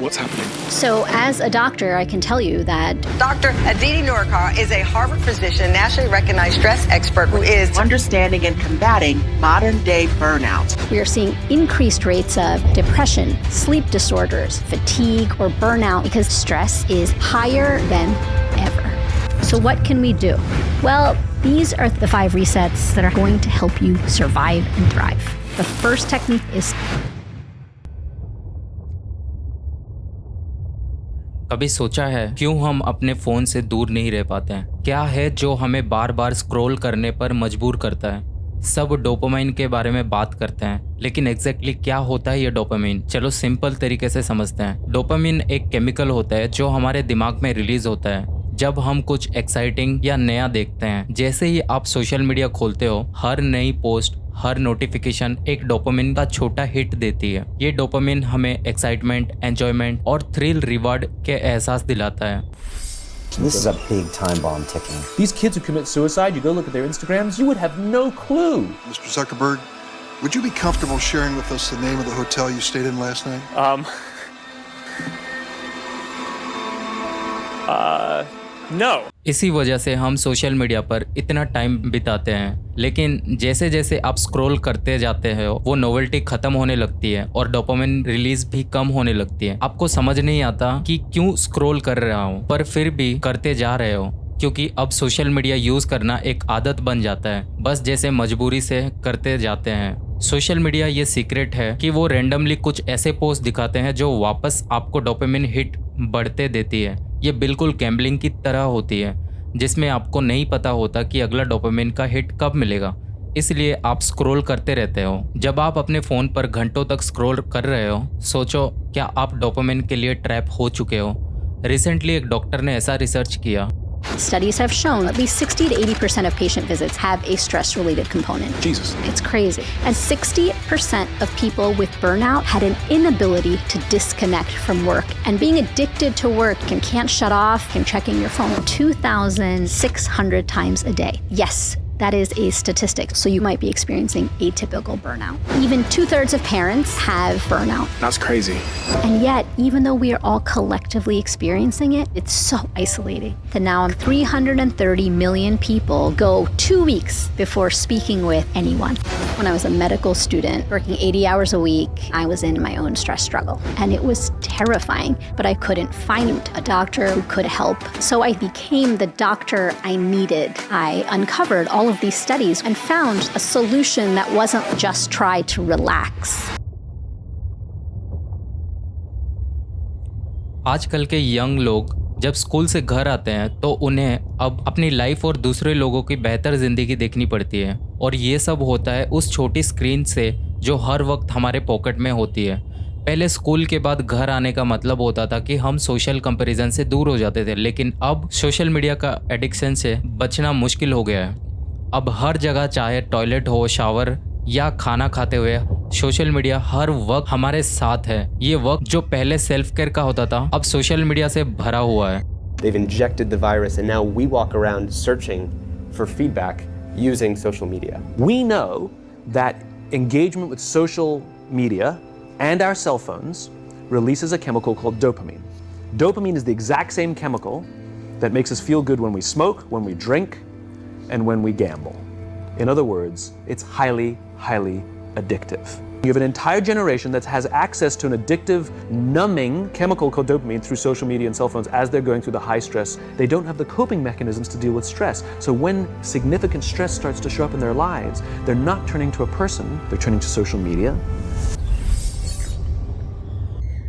What's happening? So, as a doctor, I can tell you that Dr. Aditi Nurkar is a Harvard physician, nationally recognized stress expert who is understanding and combating modern-day burnout. we are seeing increased rates of depression, sleep disorders, fatigue, or burnout because stress is higher than ever. So what can we do? Well, these are the 5 resets that are going to help you survive and thrive. The first technique is कभी सोचा है क्यों हम अपने phone से दूर नहीं रह पाते हैं? क्या है जो हमें बार बार स्क्रॉल करने पर मजबूर करता है? सब डोपामाइन के बारे में बात करते हैं, लेकिन एग्जैक्टली क्या होता है ये डोपामाइन? चलो सिंपल तरीके से समझते हैं। डोपामाइन एक केमिकल होता है जो हमारे दिमाग में रिलीज होता है जब हम कुछ एक्साइटिंग या नया देखते हैं। जैसे ही आप सोशल मीडिया खोलते हो, हर नई पोस्ट, हर नोटिफिकेशन एक डोपामिन का छोटा हिट देती है। ये डोपामिन हमें एक्साइटमेंट, एंजॉयमेंट और थ्रिल रिवार्ड के एहसास दिलाता है। This is a big time bomb ticking. These kids who commit suicide, you go look at their Instagrams, you would have no clue. Mr. Zuckerberg, would you be comfortable sharing with us the name of the hotel you stayed in last night? No. इसी वजह से हम social media पर इतना time बिताते हैं, लेकिन जैसे जैसे आप स्क्रॉल करते जाते हो वो नोवेल्टी खत्म होने लगती है और डोपामिन रिलीज भी कम होने लगती है। आपको समझ नहीं आता कि क्यों स्क्रॉल कर रहा हूँ, पर फिर भी करते जा रहे हो क्योंकि अब सोशल मीडिया यूज करना एक आदत बन जाता है, बस जैसे मजबूरी से करते जाते हैं। सोशल मीडिया ये सीक्रेट है कि वो रैंडमली कुछ ऐसे पोस्ट दिखाते हैं जो वापस आपको डोपामिन हिट बढ़ते देती है। ये बिल्कुल गैम्बलिंग की तरह होती है जिसमें आपको नहीं पता होता कि अगला डोपामिन का हिट कब मिलेगा, इसलिए आप स्क्रॉल करते रहते हो। जब आप अपने फ़ोन पर घंटों तक स्क्रॉल कर रहे हो, सोचो क्या आप डोपामिन के लिए ट्रैप हो चुके हो? रिसेंटली एक डॉक्टर ने ऐसा रिसर्च किया। studies have shown at least 60 to 80% of patient visits have a stress-related component. Jesus. It's crazy. And 60% of people with burnout had an inability to disconnect from work. And being addicted to work and can't shut off and checking your phone 2,600 times a day. Yes, that is a statistic. So you might be experiencing atypical burnout. Even 2/3 of parents have burnout. That's crazy. And yet, even though we are all collectively experiencing it, it's so isolating. That now 330 million people go 2 weeks before speaking with anyone. When I was a medical student working 80 hours a week, I was in my own stress struggle. And it was terrifying, but I couldn't find a doctor who could help. So I became the doctor I needed. I uncovered all of these studies and found a solution that wasn't just try to relax. आजकल के young लोग जब school से घर आते हैं तो उन्हें अब अपनी लाइफ और दूसरे लोगों की बेहतर ज़िंदगी देखनी पड़ती है, और ये सब होता है उस छोटी स्क्रीन से जो हर वक्त हमारे पॉकेट में होती है। पहले स्कूल के बाद घर आने का मतलब होता था कि हम सोशल कंपैरिजन से दूर हो जाते थे, लेकिन अब सोशल मीडिया का एडिक्शन से बचना मुश्किल हो गया है। अब हर जगह, चाहे टॉयलेट हो, शावर या खाना खाते हुए, सोशल मीडिया हर वक्त हमारे साथ है। ये वक्त जो पहले सेल्फ केयर का होता था अब सोशल मीडिया से भरा हुआ है। They've injected the virus and now we walk around searching for feedback using social media. We know that engagement with social media and our cell phones releases a chemical called dopamine. Dopamine is the exact same chemical that makes us feel good when we smoke, when we drink, and when we gamble. In other words, it's highly, highly addictive. You have an entire generation that has access to an addictive, numbing chemical called dopamine through social media and cell phones as they're going through the high stress. They don't have the coping mechanisms to deal with stress. So when significant stress starts to show up in their lives, they're not turning to a person, they're turning to social media.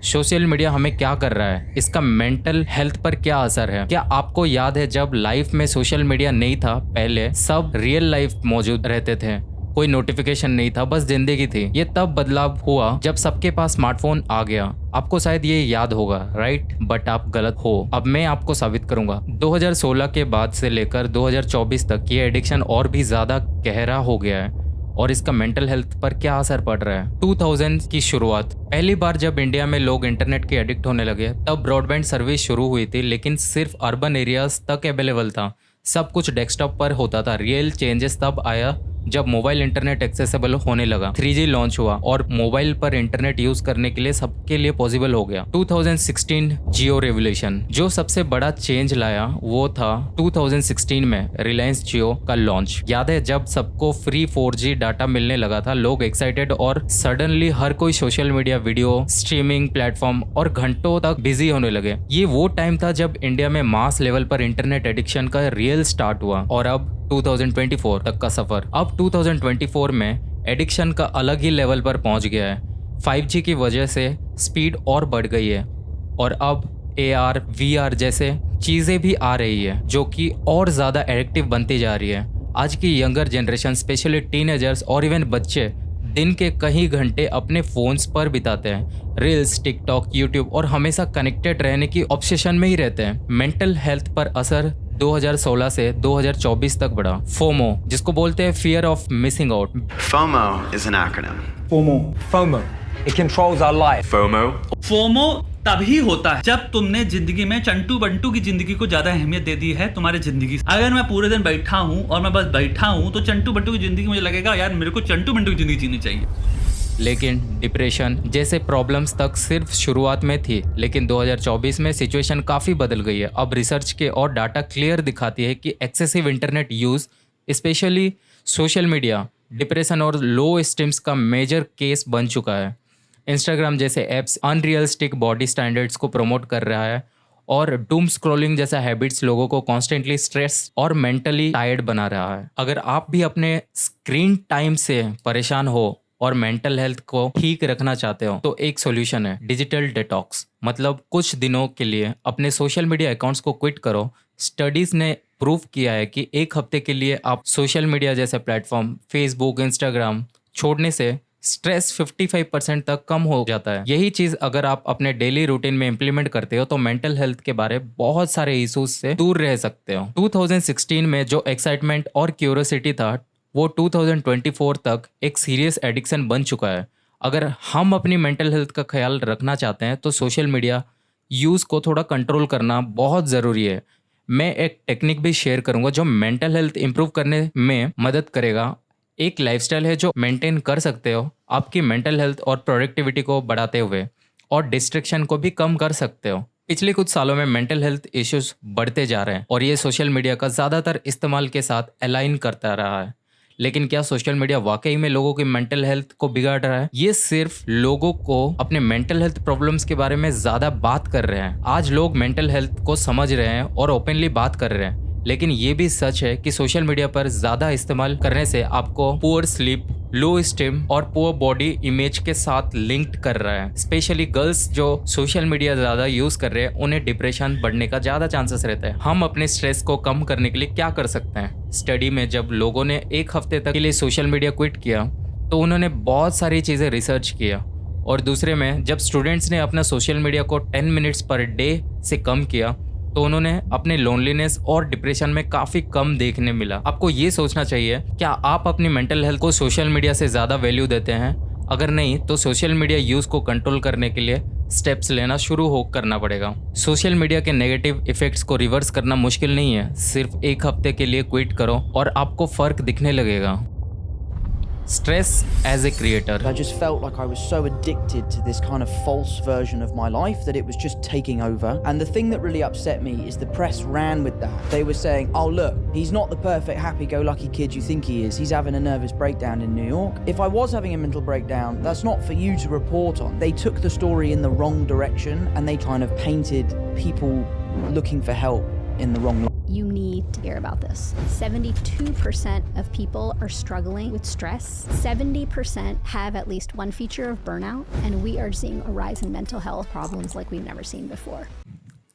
Social media हमें क्या कर रहा है? इसका mental health पर क्या असर है? क्या आपको याद है जब लाइफ में सोशल मीडिया नहीं था, पहले सब रियल लाइफ मौजूद रहते थे, कोई नोटिफिकेशन नहीं था, बस जिंदगी थी। ये तब बदलाव हुआ जब सबके पास स्मार्टफोन आ गया। आपको शायद ये याद होगा, राइट? बट आप गलत हो। अब मैं आपको साबित करूंगा। 2016 के बाद से लेकर 2024 तक ये एडिक्शन और भी ज्यादा गहरा हो गया है, और इसका मेंटल हेल्थ पर क्या असर पड़ रहा है। 2000 की शुरुआत, पहली बार जब इंडिया में लोग इंटरनेट के एडिक्ट होने लगे तब ब्रॉडबैंड सर्विस शुरू हुई थी, लेकिन सिर्फ अर्बन एरियाज तक अवेलेबल था। सब कुछ डेस्कटॉप पर होता था। रियल चेंजेस तब आया जब मोबाइल इंटरनेट एक्सेसिबल होने लगा, 3G लॉन्च हुआ और मोबाइल पर इंटरनेट यूज करने के लिए सबके लिए पॉसिबल हो गया। 2016 जियो रेवोल्यूशन, जो सबसे बड़ा चेंज लाया वो था 2016 में रिलायंस जियो का लॉन्च। याद है जब सबको फ्री 4G डाटा मिलने लगा था, लोग एक्साइटेड और सडनली हर कोई social media, video streaming platform और घंटों तक बिजी होने लगे। ये वो टाइम था जब इंडिया में मास लेवल पर इंटरनेट एडिक्शन का रियल स्टार्ट हुआ। और अब 2024 तक का सफर। अब 2024 में एडिक्शन का अलग ही लेवल पर पहुंच गया है। 5G की वजह से स्पीड और बढ़ गई है और अब AR, VR जैसे चीज़ें भी आ रही है जो कि और ज़्यादा एडिक्टिव बनती जा रही है। आज की यंगर जनरेशन, स्पेशली टीनेजर्स और इवन बच्चे दिन के कई घंटे अपने फ़ोन्स पर बिताते हैं। रील्स, टिकटॉक, यूट्यूब और हमेशा कनेक्टेड रहने की ऑब्सेशन में ही रहते हैं। मेंटल हेल्थ पर असर 2016 से 2024 तक बढ़ा। फोमो, जिसको बोलते हैं fear of missing out. FOMO is an acronym. FOMO. It controls our life. FOMO तभी होता है जब तुमने जिंदगी में चंटू बंटू की जिंदगी को ज्यादा अहमियत दे दी है तुम्हारी जिंदगी। अगर मैं पूरे दिन बैठा हूँ और मैं बस बैठा हूँ तो चंटू बंटू की जिंदगी मुझे लगेगा यार मेरे को चंटू बंटू की जिंदगी जीनी चाहिए। लेकिन डिप्रेशन जैसे प्रॉब्लम्स तक सिर्फ शुरुआत में थी, लेकिन 2024 में सिचुएशन काफ़ी बदल गई है। अब रिसर्च के और डाटा क्लियर दिखाती है कि excessive internet use, specially social media, depression और लो एस्टीम्स का मेजर केस बन चुका है। इंस्टाग्राम जैसे ऐप्स अनरियलिस्टिक बॉडी स्टैंडर्ड्स को प्रमोट कर रहा है और डूम स्क्रॉलिंग जैसा हैबिट्स लोगों को कॉन्स्टेंटली स्ट्रेस और मेंटली टायर्ड बना रहा है। अगर आप भी अपने स्क्रीन टाइम से परेशान हो और मेंटल हेल्थ को ठीक रखना चाहते हो तो एक सॉल्यूशन है डिजिटल डिटॉक्स। मतलब कुछ दिनों के लिए अपने सोशल मीडिया अकाउंट्स को क्विट करो। स्टडीज़ ने प्रूव किया है कि एक हफ्ते के लिए आप सोशल मीडिया जैसे प्लेटफॉर्म, फेसबुक, इंस्टाग्राम छोड़ने से स्ट्रेस 55% तक कम हो जाता है। यही चीज़ अगर आप अपने डेली रूटीन में इम्प्लीमेंट करते हो तो मेंटल हेल्थ के बारे बहुत सारे इश्यूज से दूर रह सकते हो। 2016 में जो एक्साइटमेंट और क्यूरियोसिटी था वो 2024 तक एक सीरियस एडिक्शन बन चुका है। अगर हम अपनी मेंटल हेल्थ का ख्याल रखना चाहते हैं तो सोशल मीडिया यूज़ को थोड़ा कंट्रोल करना बहुत ज़रूरी है। मैं एक टेक्निक भी शेयर करूंगा जो मेंटल हेल्थ इंप्रूव करने में मदद करेगा। एक लाइफस्टाइल है जो मेंटेन कर सकते हो आपकी मेंटल हेल्थ और प्रोडक्टिविटी को बढ़ाते हुए और डिस्ट्रैक्शन को भी कम कर सकते हो। पिछले कुछ सालों में मेंटल हेल्थ इश्यूज बढ़ते जा रहे हैं और ये सोशल मीडिया का ज़्यादातर इस्तेमाल के साथ अलाइन करता रहा है। लेकिन क्या सोशल मीडिया वाकई में लोगों की मेंटल हेल्थ को बिगाड़ रहा है? ये सिर्फ लोगों को अपने मेंटल हेल्थ प्रॉब्लम्स के बारे में ज़्यादा बात कर रहे हैं। आज लोग मेंटल हेल्थ को समझ रहे हैं और ओपनली बात कर रहे हैं। लेकिन ये भी सच है कि सोशल मीडिया पर ज़्यादा इस्तेमाल करने से आपको पुअर स्लीप, लो स्टीम और पुअर बॉडी इमेज के साथ लिंक्ड कर रहा है। स्पेशली गर्ल्स जो सोशल मीडिया ज़्यादा यूज़ कर रहे हैं उन्हें डिप्रेशन बढ़ने का ज़्यादा चांसेस रहता है। हम अपने स्ट्रेस को कम करने के लिए क्या कर सकते हैं? स्टडी में जब लोगों ने एक हफ्ते तक के लिए सोशल मीडिया क्विट किया तो उन्होंने बहुत सारी चीज़ें रिसर्च किया और दूसरे में जब स्टूडेंट्स ने अपना सोशल मीडिया को 10 मिनट्स पर डे से कम किया तो उन्होंने अपने लोनलीनेस और डिप्रेशन में काफ़ी कम देखने मिला। आपको ये सोचना चाहिए क्या आप अपनी मेंटल हेल्थ को सोशल मीडिया से ज़्यादा वैल्यू देते हैं? अगर नहीं तो सोशल मीडिया यूज़ को कंट्रोल करने के लिए स्टेप्स लेना शुरू करना पड़ेगा। सोशल मीडिया के नेगेटिव इफेक्ट्स को रिवर्स करना मुश्किल नहीं है। सिर्फ एक हफ्ते के लिए क्विट करो और आपको फ़र्क दिखने लगेगा। Stress as a creator. I just felt like I was so addicted to this kind of false version of my life that it was just taking over. And the thing that really upset me is the press ran with that. They were saying, oh look, he's not the perfect happy-go-lucky kid you think he is. He's having a nervous breakdown in New York. If I was having a mental breakdown, that's not for you to report on. They took the story in the wrong direction and they kind of painted people looking for help in the wrong light. You need to hear about this. 72% of people are struggling with stress. 70% have at least one feature of burnout, and we are seeing a rise in mental health problems like we've never seen before.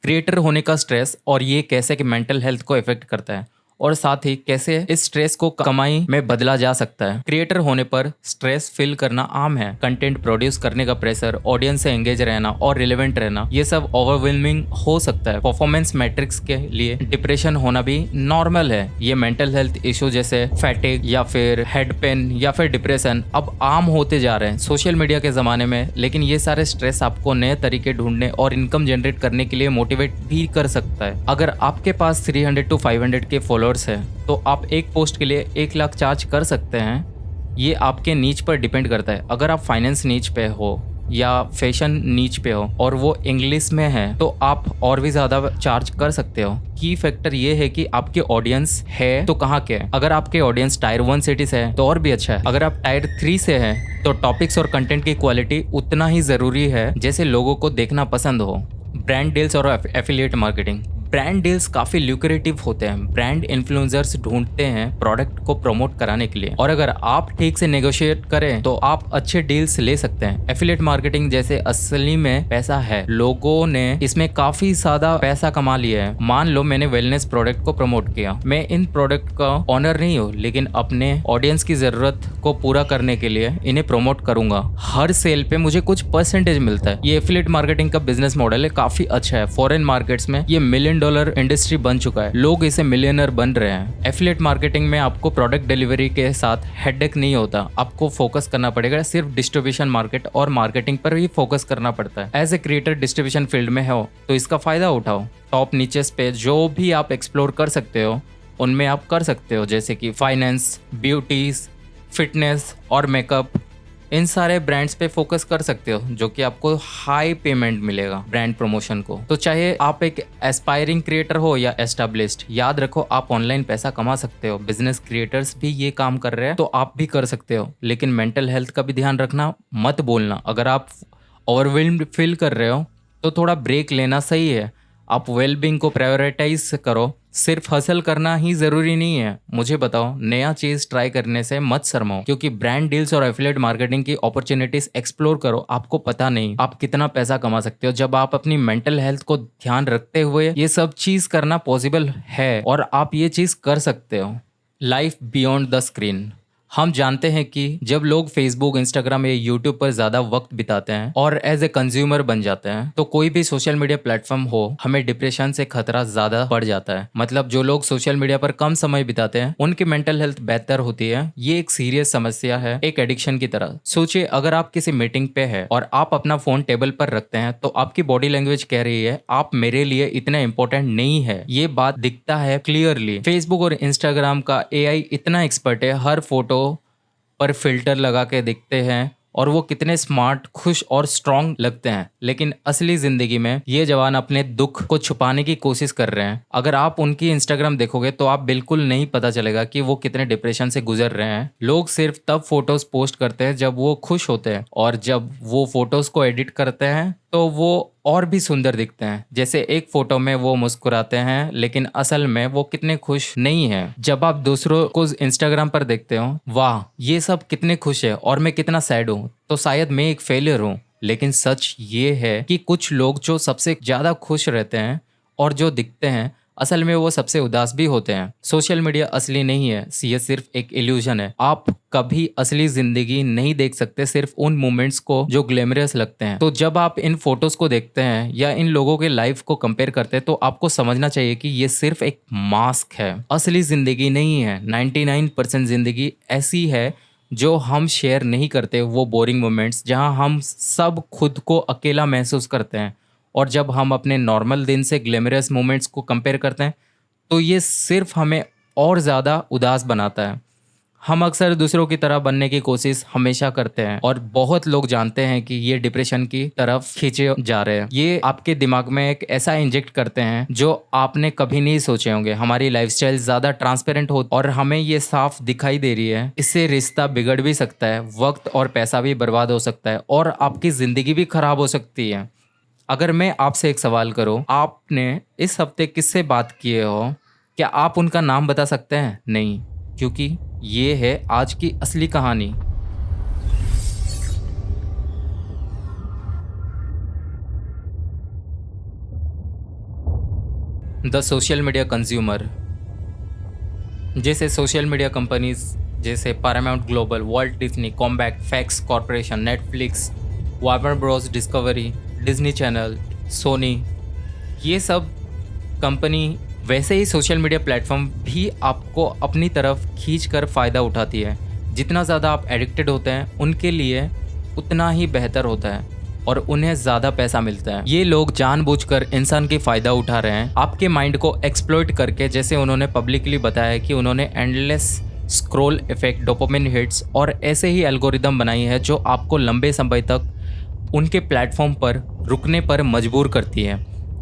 Creator होने का stress और ये कैसे कि mental health को effect करता है और साथ ही कैसे इस स्ट्रेस को कमाई में बदला जा सकता है। क्रिएटर होने पर स्ट्रेस फील करना आम है। कंटेंट प्रोड्यूस करने का प्रेशर, ऑडियंस से एंगेज रहना और रिलेवेंट रहना, ये सब ओवरवेलमिंग हो सकता है। परफॉर्मेंस मैट्रिक्स के लिए डिप्रेशन होना भी नॉर्मल है। ये मेंटल हेल्थ इशू जैसे फैटिग या फिर हेड पेन या फिर डिप्रेशन अब आम होते जा रहे हैं सोशल मीडिया के ज़माने में। लेकिन ये सारे स्ट्रेस आपको नए तरीके ढूंढने और इनकम जनरेट करने के लिए मोटिवेट भी कर सकता है। अगर आपके पास 300 to 500 के फॉलोअर्स फॉलोअर्स है तो आप एक पोस्ट के लिए 1 लाख चार्ज कर सकते हैं। ये आपके नीच पर डिपेंड करता है। अगर आप फाइनेंस नीच पे हो या फैशन नीच पे हो और वो इंग्लिश में है तो आप और भी ज़्यादा चार्ज कर सकते हो। की फैक्टर ये है कि आपकी ऑडियंस है तो कहाँ के है। अगर आपके ऑडियंस टायर 1 सिटी से है तो और भी अच्छा है। अगर आप टायर 3 से हैं तो टॉपिक्स और कंटेंट की क्वालिटी उतना ही ज़रूरी है जैसे लोगों को देखना पसंद हो। ब्रांड डील्स और एफिलिएट मार्केटिंग। ब्रांड डील्स काफ़ी ल्यूक्रेटिव होते हैं। ब्रांड इन्फ्लुएंसर्स ढूंढते हैं प्रोडक्ट को प्रमोट कराने के लिए और अगर आप ठीक से नेगोशिएट करें तो आप अच्छे डील्स ले सकते हैं। एफिलिएट मार्केटिंग जैसे असली में पैसा है। लोगों ने इसमें काफ़ी ज़्यादा पैसा कमा लिया है। मान लो मैंने वेलनेस प्रोडक्ट को प्रमोट किया। मैं इन प्रोडक्ट का ऑनर नहीं हूँ लेकिन अपने ऑडियंस की ज़रूरत को पूरा करने के लिए इन्हें प्रमोट करूंगा। हर सेल पे मुझे कुछ परसेंटेज मिलता है। ये एफिलिएट मार्केटिंग का बिजनेस मॉडल है, काफ़ी अच्छा है। फॉरेन मार्केट्स में ये $1 मिलियन इंडस्ट्री बन चुका है। लोग इसे मिलियनर बन रहे हैं। एफिलिएट मार्केटिंग में आपको प्रोडक्ट डिलीवरी के साथ हेडेक नहीं होता। आपको फोकस करना पड़ेगा सिर्फ डिस्ट्रीब्यूशन मार्केट और मार्केटिंग पर ही फोकस करना पड़ता है। As a creator distribution field में हो तो इसका फायदा उठाओ। टॉप नीचेस पे जो भी आप एक्सप्लोर कर सकते हो उनमें आप कर सकते हो, जैसे कि फाइनेंस, ब्यूटीज, फिटनेस और मेकअप। इन सारे ब्रांड्स पे फोकस कर सकते हो जो कि आपको हाई पेमेंट मिलेगा ब्रांड प्रमोशन को। तो चाहे आप एक एस्पायरिंग क्रिएटर हो या एस्टैब्लिश्ड, याद रखो आप ऑनलाइन पैसा कमा सकते हो। बिजनेस क्रिएटर्स भी ये काम कर रहे हैं तो आप भी कर सकते हो, लेकिन मेंटल हेल्थ का भी ध्यान रखना, मत बोलना। अगर आप ओवरवेल्म्ड फील कर रहे हो तो थोड़ा ब्रेक लेना सही है। आप वेलबींग को प्रायोरिटाइज करो। सिर्फ हसल करना ही ज़रूरी नहीं है। मुझे बताओ, नया चीज़ ट्राई करने से मत शर्माओ क्योंकि ब्रांड डील्स और एफिलिएट मार्केटिंग की अपॉर्चुनिटीज एक्सप्लोर करो। आपको पता नहीं आप कितना पैसा कमा सकते हो जब आप अपनी मेंटल हेल्थ को ध्यान रखते हुए ये सब चीज़ करना पॉसिबल है और आप ये चीज़ कर सकते हो। Life beyond the screen. हम जानते हैं कि जब लोग फेसबुक, इंस्टाग्राम या यूट्यूब पर ज़्यादा वक्त बिताते हैं और एज ए कंज्यूमर बन जाते हैं तो कोई भी सोशल मीडिया प्लेटफॉर्म हो, हमें डिप्रेशन से खतरा ज़्यादा बढ़ जाता है। मतलब जो लोग सोशल मीडिया पर कम समय बिताते हैं उनकी मेंटल हेल्थ बेहतर होती है। ये एक सीरियस समस्या है, एक एडिक्शन की तरह। सोचिए, अगर आप किसी मीटिंग पे है और आप अपना फ़ोन टेबल पर रखते हैं तो आपकी बॉडी लैंग्वेज कह रही है आप मेरे लिए इतना इंपॉर्टेंट नहीं है। ये बात दिखता है क्लियरली। फेसबुक और इंस्टाग्राम का AI इतना एक्सपर्ट है, हर फोटो पर फिल्टर लगा के दिखते हैं और वो कितने स्मार्ट, खुश और स्ट्रांग लगते हैं, लेकिन असली जिंदगी में ये जवान अपने दुख को छुपाने की कोशिश कर रहे हैं। अगर आप उनकी इंस्टाग्राम देखोगे तो आप बिल्कुल नहीं पता चलेगा कि वो कितने डिप्रेशन से गुजर रहे हैं। लोग सिर्फ तब फोटोज पोस्ट करते हैं जब वो खुश होते हैं और जब वो फोटोज को एडिट करते हैं तो वो और भी सुंदर दिखते हैं। जैसे एक फोटो में वो मुस्कुराते हैं लेकिन असल में वो कितने खुश नहीं हैं। जब आप दूसरों को इंस्टाग्राम पर देखते हो, वाह ये सब कितने खुश है और मैं कितना सैड हूँ, तो शायद मैं एक फेलियर हूँ। लेकिन सच ये है कि कुछ लोग जो सबसे ज़्यादा खुश रहते हैं और जो दिखते हैं असल में वो सबसे उदास भी होते हैं। सोशल मीडिया असली नहीं है, ये सिर्फ एक इल्यूजन है। आप कभी असली जिंदगी नहीं देख सकते, सिर्फ उन मोमेंट्स को जो ग्लैमरस लगते हैं। तो जब आप इन फोटोज को देखते हैं या इन लोगों के लाइफ को कंपेयर करते हैं तो आपको समझना चाहिए कि ये सिर्फ एक मास्क है, असली जिंदगी नहीं है। 99% जिंदगी ऐसी है जो हम शेयर नहीं करते, वो बोरिंग मोमेंट्स जहां हम सब खुद को अकेला महसूस करते हैं। और जब हम अपने नॉर्मल दिन से ग्लैमरस मोमेंट्स को कंपेयर करते हैं तो ये सिर्फ हमें और ज़्यादा उदास बनाता है। हम अक्सर दूसरों की तरह बनने की कोशिश हमेशा करते हैं और बहुत लोग जानते हैं कि ये डिप्रेशन की तरफ खींचे जा रहे हैं। ये आपके दिमाग में एक ऐसा इंजेक्ट करते हैं जो आपने कभी नहीं सोचे होंगे। हमारी लाइफस्टाइल ज़्यादा ट्रांसपेरेंट हो और हमें ये साफ दिखाई दे रही है। इससे रिश्ता बिगड़ भी सकता है, वक्त और पैसा भी बर्बाद हो सकता है और आपकी ज़िंदगी भी खराब हो सकती है। अगर मैं आपसे एक सवाल करूं, आपने इस हफ्ते किससे बात किए हो, क्या आप उनका नाम बता सकते हैं? नहीं, क्योंकि ये है आज की असली कहानी। The social media consumer. जैसे सोशल मीडिया कंपनीज जैसे Paramount global, Walt Disney, Comcast, Fox corporation, Netflix, Warner Bros Discovery, Disney channel, Sony, ये सब कंपनी वैसे ही सोशल मीडिया प्लेटफॉर्म भी आपको अपनी तरफ खींचकर फ़ायदा उठाती है। जितना ज़्यादा आप एडिक्टेड होते हैं उनके लिए उतना ही बेहतर होता है। और उन्हें ज्यादा पैसा मिलता है। ये लोग जानबूझकर इंसान की फायदा उठा रहे हैं, आपके माइंड को एक्सप्लॉइट करके, जैसे उन्होंने पब्लिकली बताया कि उन्होंने endless scroll effect, dopamine hits और ऐसे ही एल्गोरिदम बनाई है जो आपको लंबे समय तक उनके प्लेटफॉर्म पर रुकने पर मजबूर करती है।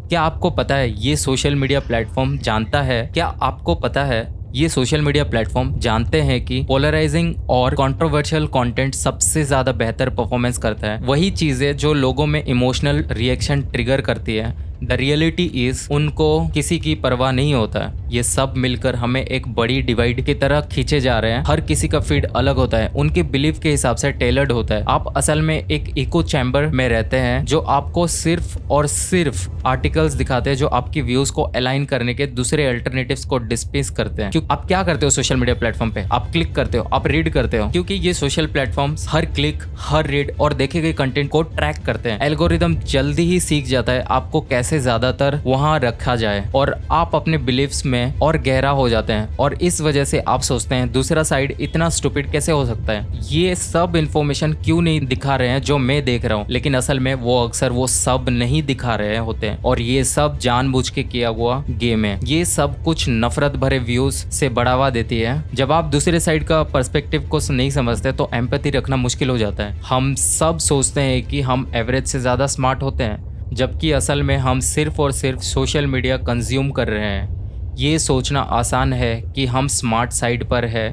क्या आपको पता है ये सोशल मीडिया प्लेटफॉर्म जानता है? क्या आपको पता है ये सोशल मीडिया प्लेटफॉर्म जानते हैं कि पोलराइजिंग और कंट्रोवर्शियल कंटेंट सबसे ज़्यादा बेहतर परफॉर्मेंस करता है? वही चीज़ें जो लोगों में इमोशनल रिएक्शन ट्रिगर करती है। द रियलिटी इज उनको किसी की परवाह नहीं होता है। ये सब मिलकर हमें एक बड़ी डिवाइड की तरह खींचे जा रहे हैं। हर किसी का फीड अलग होता है, उनके बिलीफ के हिसाब से टेलर्ड होता है। आप असल में एक इको चैम्बर में रहते हैं जो आपको सिर्फ और सिर्फ आर्टिकल्स दिखाते हैं जो आपकी व्यूज को अलाइन करने के दूसरे अल्टरनेटिव्स को डिस्मिस करते हैं। क्योंकि आप क्या करते हो सोशल मीडिया प्लेटफॉर्म पे? आप क्लिक करते हो, आप रीड करते हो, क्योंकि ये सोशल प्लेटफॉर्म्स हर क्लिक, हर रीड और देखे गए कंटेंट को ट्रैक करते हैं। एल्गोरिदम जल्दी ही सीख जाता है आपको कैसे ज्यादातर वहां रखा जाए और आप अपने बिलीफ्स में और गहरा हो जाते हैं और इस वजह से आप सोचते हैं दूसरा साइड इतना स्टूपिड कैसे हो सकता है, ये सब इंफॉर्मेशन क्यों नहीं दिखा रहे हैं जो मैं देख रहा हूँ। लेकिन असल में वो अक्सर वो सब नहीं दिखा रहे होते हैं और ये सब जानबूझ के किया हुआ गेम है। ये सब कुछ नफरत भरे व्यूज से बढ़ावा देती है। जब आप दूसरे साइड का पर्सपेक्टिव को नहीं समझते तो एम्पैथी रखना मुश्किल हो जाता है। हम सब सोचते हैं कि हम एवरेज से ज्यादा स्मार्ट होते हैं, जबकि असल में हम सिर्फ और सिर्फ सोशल मीडिया कंज्यूम कर रहे हैं। ये सोचना आसान है कि हम स्मार्ट साइड पर है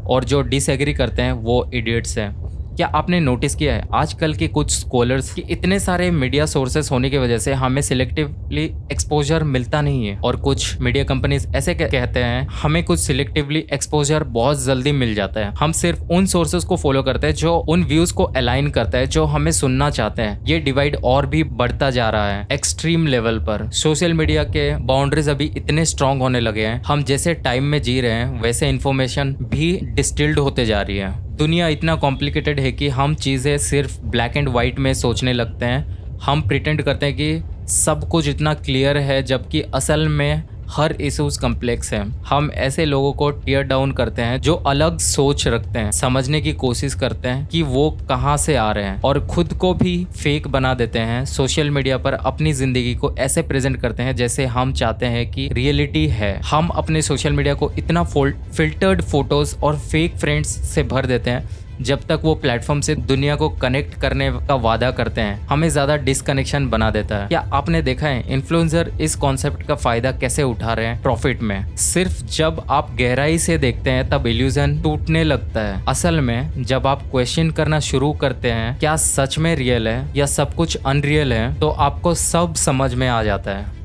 और जो डिसएग्री करते हैं वो इडियट्स हैं। क्या आपने नोटिस किया है आजकल के कुछ स्कॉलर्स कि इतने सारे मीडिया सोर्सेस होने की वजह से हमें सिलेक्टिवली एक्सपोजर मिलता नहीं है और कुछ मीडिया कंपनीज ऐसे कहते हैं हमें कुछ सिलेक्टिवली एक्सपोजर बहुत जल्दी मिल जाता है। हम सिर्फ उन सोर्सेस को फॉलो करते हैं जो उन व्यूज को अलाइन करता है जो हमें सुनना चाहते हैं। ये डिवाइड और भी बढ़ता जा रहा है एक्सट्रीम लेवल पर। सोशल मीडिया के बाउंड्रीज अभी इतने स्ट्रांग होने लगे हैं, हम जैसे टाइम में जी रहे हैं वैसे इन्फॉर्मेशन भी डिस्टिल्ड होते जा रही है। दुनिया इतना कॉम्प्लिकेटेड है कि हम चीज़ें सिर्फ ब्लैक एंड वाइट में सोचने लगते हैं। हम प्रिटेंड करते हैं कि सब कुछ इतना क्लियर है जबकि असल में हर इश्यूज कम्प्लेक्स है। हम ऐसे लोगों को टीयर डाउन करते हैं जो अलग सोच रखते हैं, समझने की कोशिश करते हैं कि वो कहाँ से आ रहे हैं और खुद को भी फेक बना देते हैं। सोशल मीडिया पर अपनी जिंदगी को ऐसे प्रेजेंट करते हैं जैसे हम चाहते हैं कि रियलिटी है। हम अपने सोशल मीडिया को इतना फिल्टर्ड फोटोज और फेक फ्रेंड्स से भर देते हैं जब तक वो प्लेटफॉर्म से दुनिया को कनेक्ट करने का वादा करते हैं हमें ज्यादा डिसकनेक्शन बना देता है। क्या आपने देखा है इन्फ्लुएंसर इस कॉन्सेप्ट का फायदा कैसे उठा रहे हैं प्रॉफिट में? सिर्फ जब आप गहराई से देखते हैं तब इल्यूजन टूटने लगता है। असल में जब आप क्वेश्चन करना शुरू करते हैं क्या सच में रियल है या सब कुछ अनरियल है तो आपको सब समझ में आ जाता है।